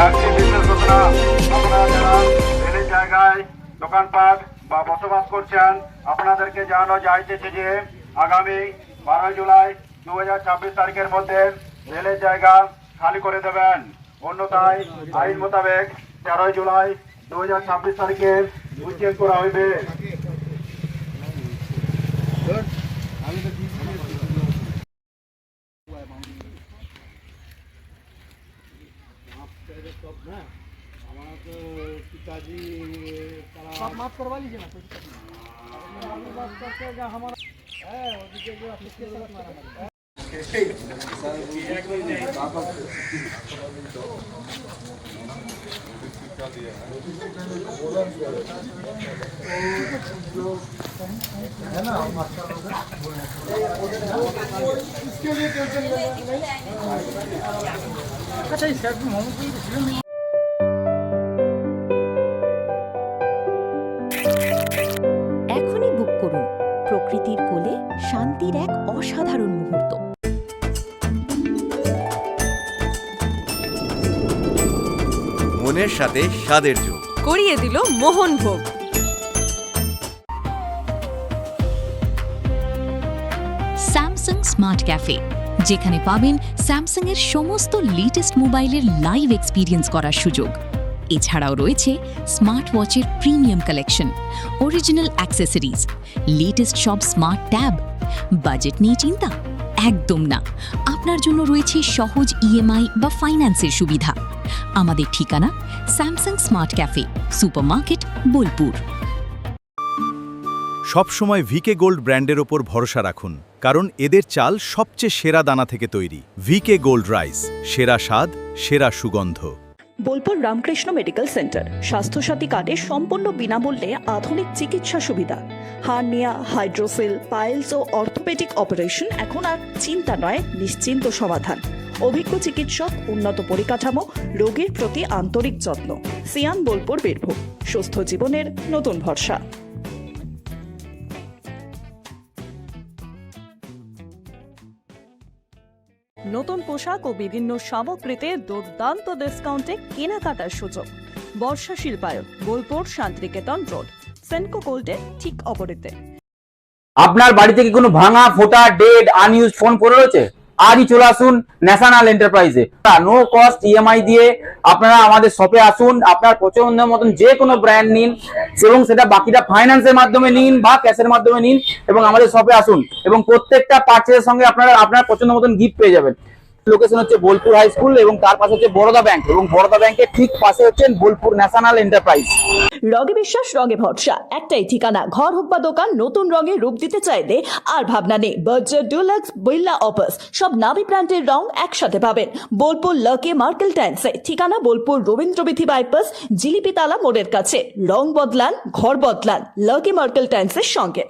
একটি বিশেষ ঘটনা, আপনারা যারা রেলের জায়গায় দোকানপাট বা বসবাস করছেন আপনাদেরকে জানানো যাইতেছে যে আগামী 12 জুলাই 2026 তারিখের মধ্যে রেলের জায়গা খালি করে দেবেন। অন্যথায় আইন মোতাবেক 13 জুলাই 2026 তারিখে উচ্ছেদ করা হইবে। पिताजी सब माफ करवा लीजिए ना, हमारा है ना, इसके लिए टेंशन नहीं। अच्छा इस साइड में मोमो এখনই বুক করুন প্রকৃতির কোলে শান্তির এক অসাধারণ মুহূর্ত। মনের সাথে স্বাদের যোগ করিয়ে দিল মোহন ভোগ। স্যামসাং স্মার্ট ক্যাফে, যেখানে পাবেন স্যামসাং এর সমস্ত লেটেস্ট মোবাইলের লাইভ এক্সপিরিয়েন্স করার সুযোগ। এছাড়াও রয়েছে স্মার্ট ওয়াচের premium collection, original accessories, latest সব স্মার্ট ট্যাব। বাজেট নিয়ে চিন্তা একদম না, আপনার জন্য রয়েছে সহজ ইএমআই বা ফাইন্যান্সের সুবিধা। আমাদের ঠিকানা Samsung smart cafe, supermarket, Bolpur. সবসময় ভিকে গোল্ড ব্র্যান্ডের ওপর ভরসা রাখুন, কারণ এদের চাল সবচেয়ে সেরা দানা থেকে তৈরি। ভিকে গোল্ড রাইস, সেরা স্বাদ, সেরা সুগন্ধ। বোলপুর রামকৃষ্ণ মেডিকেল সেন্টার স্বাস্থ্যসাথী কার্ডে সম্পূর্ণ বিনামূল্যে আধুনিক চিকিৎসা সুবিধা। হার্নিয়া, হাইড্রোসিল, পাইলস ও অর্থোপেডিক অপারেশন এখন আর চিন্তা নয়, নিশ্চিন্ত সমাধান। অভিজ্ঞ চিকিৎসক, উন্নত পরিকাঠামো, রোগীর প্রতি আন্তরিক যত্ন। সিয়ান বোলপুর বীরভূম, সুস্থ জীবনের নতুন ভরসা। নতুন পোশাক ও বিভিন্ন সামগ্রীতে দুর্দান্ত ডিসকাউন্টে কেনাকাটার সুযোগ। বর্ষা শিল্পায়ন, বোলপুর শান্তিনিকেতন রোড, সেনকো গোল্ডের ঠিক অপোজিটে। আপনার বাড়িতে কি কোনো ভাঙা, ফোটা, ডেড, আনইউজ ফোন পড়ে রয়েছে? আজই চলে আসুন ন্যাশনাল এন্টারপ্রাইজে। নো কস্ট ইএমআই দিয়ে আপনারা আমাদের শপে আসুন, আপনার পছন্দের মতন যে কোনো ব্র্যান্ড নিন, এবং সেটা বাকিটা ফাইন্যান্সের মাধ্যমে নিন বা ক্যাশের মাধ্যমে নিন, এবং আমাদের শপে আসুন, এবং প্রত্যেকটা পারচেজের সঙ্গে আপনারা আপনার পছন্দ মতন গিফট পেয়ে যাবেন। লোকেশন হচ্ছে বোলপুর হাই স্কুল, এবং তার পাশে হচ্ছে বরোদা ব্যাংক, এবং বরোদা ব্যাংকের ঠিক পাশে হচ্ছে বোলপুর ন্যাশনাল এন্টারপ্রাইজ। রঙে বিশ্বাস, রঙে ভরসা, একটাই ঠিকানা। ঘর হোক বা দোকান, নতুন রঙে রূপ দিতে চাইলে আর ভাবনা নেই। বাজার, ডুলাক্স, বিল্লা অপাস, সব নামি ব্র্যান্ডের রং একসাথে পাবেন বোলপুর লাকি মার্কেল টাইন্সে। ঠিকানা বোলপুর রবীন্দ্রবিথি বাইপাস, জিলিপিতালা মোড়ের কাছে। রং বদলান, ঘর বদলান, লাকি মার্কেল টাইন্সের সঙ্গে।